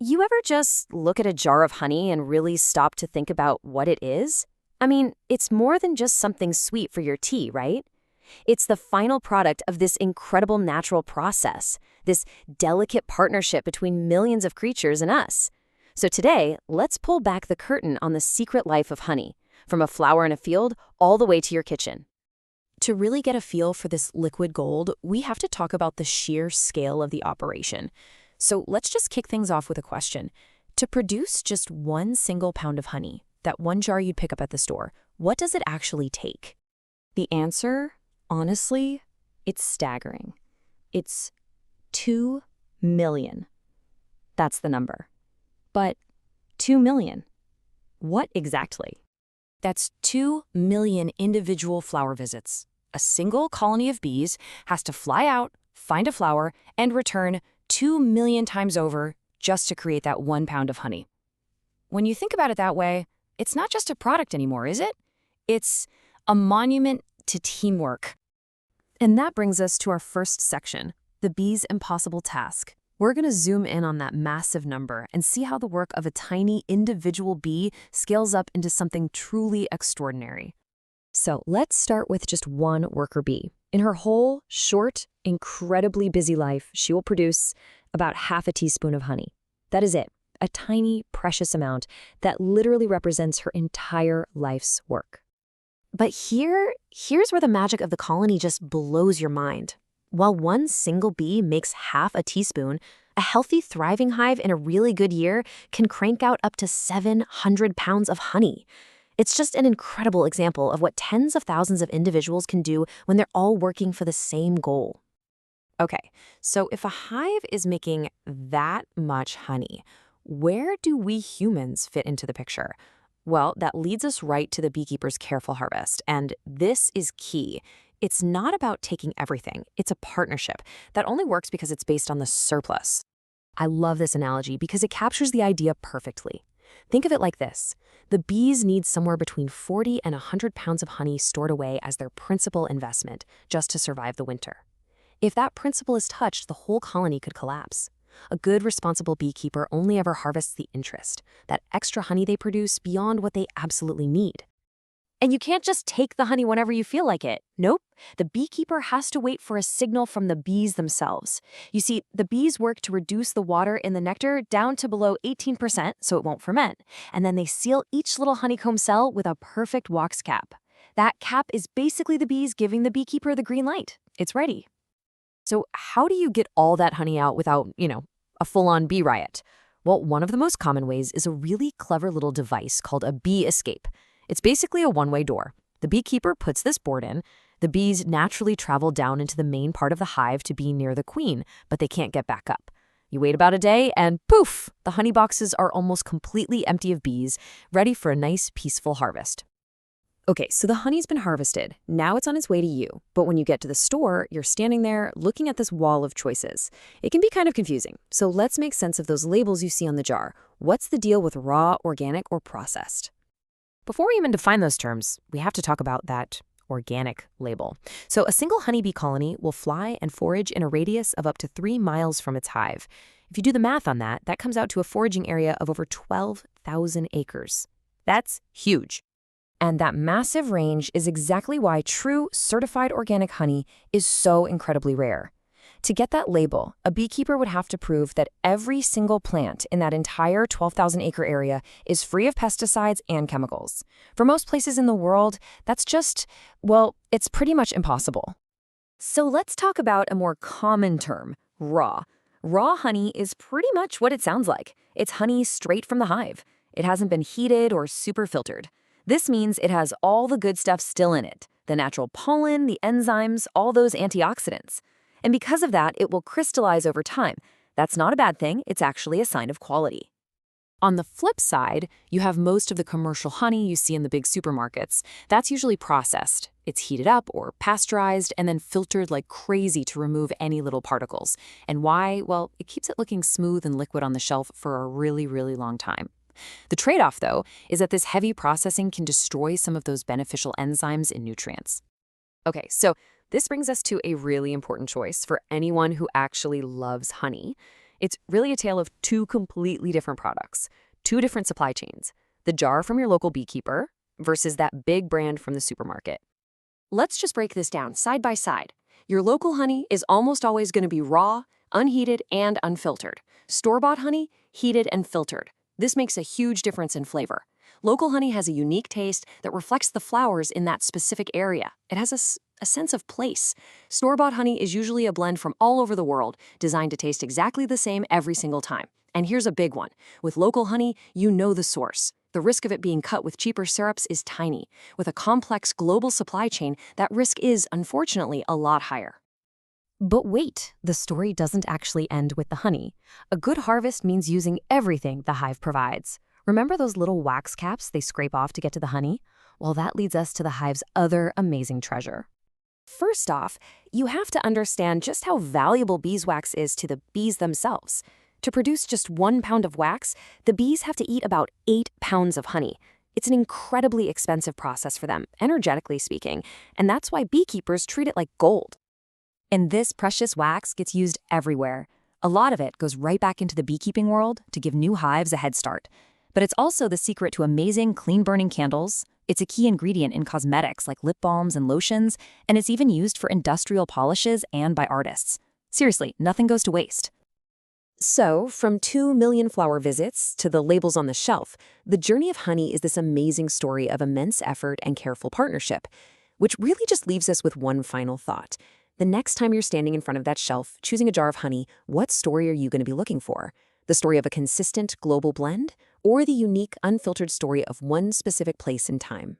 You ever just look at a jar of honey and really stop to think about what it is? I mean, it's more than just something sweet for your tea, right? It's the final product of this incredible natural process, this delicate partnership between millions of creatures and us. So today, let's pull back the curtain on the secret life of honey, from a flower in a field all the way to your kitchen. To really get a feel for this liquid gold, we have to talk about the sheer scale of the operation. So let's just kick things off with a question. To produce just 1 single pound of honey, that one jar you'd pick up at the store, what does it actually take? The answer, honestly, it's staggering. It's 2 million. That's the number. But 2 million. What exactly? That's 2 million individual flower visits. A single colony of bees has to fly out, find a flower, and return 2 million times over just to create that 1 pound of honey. When you think about it that way, it's not just a product anymore, is it? It's a monument to teamwork. And that brings us to our first section, the bee's impossible task. We're going to zoom in on that massive number and see how the work of a tiny individual bee scales up into something truly extraordinary. So let's start with just one worker bee. In her whole, short, incredibly busy life, she will produce about half a teaspoon of honey. That is it, a tiny, precious amount that literally represents her entire life's work. But here's where the magic of the colony just blows your mind. While one single bee makes half a teaspoon, a healthy, thriving hive in a really good year can crank out up to 700 pounds of honey. It's just an incredible example of what tens of thousands of individuals can do when they're all working for the same goal. Okay, so if a hive is making that much honey, where do we humans fit into the picture? Well, that leads us right to the beekeeper's careful harvest, and this is key. It's not about taking everything. It's a partnership that only works because it's based on the surplus. I love this analogy because it captures the idea perfectly. Think of it like this. The bees need somewhere between 40 and 100 pounds of honey stored away as their principal investment just to survive the winter. If that principle is touched, the whole colony could collapse. A good, responsible beekeeper only ever harvests the interest, that extra honey they produce beyond what they absolutely need. And you can't just take the honey whenever you feel like it. Nope. The beekeeper has to wait for a signal from the bees themselves. You see, the bees work to reduce the water in the nectar down to below 18% so it won't ferment. And then they seal each little honeycomb cell with a perfect wax cap. That cap is basically the bees giving the beekeeper the green light. It's ready. So how do you get all that honey out without, a full-on bee riot? Well, one of the most common ways is a really clever little device called a bee escape. It's basically a one-way door. The beekeeper puts this board in. The bees naturally travel down into the main part of the hive to be near the queen, but they can't get back up. You wait about a day and poof, the honey boxes are almost completely empty of bees, ready for a nice, peaceful harvest. Okay, so the honey's been harvested. Now it's on its way to you. But when you get to the store, you're standing there looking at this wall of choices. It can be kind of confusing. So let's make sense of those labels you see on the jar. What's the deal with raw, organic, or processed? Before we even define those terms, we have to talk about that organic label. So a single honeybee colony will fly and forage in a radius of up to 3 miles from its hive. If you do the math on that, that comes out to a foraging area of over 12,000 acres. That's huge. And that massive range is exactly why true certified organic honey is so incredibly rare. To get that label, a beekeeper would have to prove that every single plant in that entire 12,000-acre area is free of pesticides and chemicals. For most places in the world, that's just, it's pretty much impossible. So let's talk about a more common term, raw. Raw honey is pretty much what it sounds like. It's honey straight from the hive. It hasn't been heated or super filtered. This means it has all the good stuff still in it, the natural pollen, the enzymes, all those antioxidants. And because of that, it will crystallize over time. That's not a bad thing, it's actually a sign of quality. On the flip side, you have most of the commercial honey you see in the big supermarkets. That's usually processed. It's heated up or pasteurized and then filtered like crazy to remove any little particles. And why? Well, it keeps it looking smooth and liquid on the shelf for a really, really long time. The trade-off, though, is that this heavy processing can destroy some of those beneficial enzymes and nutrients. Okay, so this brings us to a really important choice for anyone who actually loves honey. It's really a tale of two completely different products, two different supply chains. The jar from your local beekeeper versus that big brand from the supermarket. Let's just break this down side by side. Your local honey is almost always going to be raw, unheated, and unfiltered. Store-bought honey, heated and filtered. This makes a huge difference in flavor. Local honey has a unique taste that reflects the flowers in that specific area. It has a sense of place. Store-bought honey is usually a blend from all over the world, designed to taste exactly the same every single time. And here's a big one. With local honey, you know the source. The risk of it being cut with cheaper syrups is tiny. With a complex global supply chain, that risk is, unfortunately, a lot higher. But wait, the story doesn't actually end with the honey. A good harvest means using everything the hive provides. Remember those little wax caps they scrape off to get to the honey? Well, that leads us to the hive's other amazing treasure. First off, you have to understand just how valuable beeswax is to the bees themselves. To produce just 1 pound of wax, the bees have to eat about 8 pounds of honey. It's an incredibly expensive process for them, energetically speaking, and that's why beekeepers treat it like gold. And this precious wax gets used everywhere. A lot of it goes right back into the beekeeping world to give new hives a head start. But it's also the secret to amazing, clean-burning candles. It's a key ingredient in cosmetics like lip balms and lotions, and it's even used for industrial polishes and by artists. Seriously, nothing goes to waste. So, from 2 million flower visits to the labels on the shelf, the journey of honey is this amazing story of immense effort and careful partnership, which really just leaves us with one final thought. The next time you're standing in front of that shelf, choosing a jar of honey, what story are you going to be looking for? The story of a consistent global blend, or the unique, unfiltered story of one specific place in time?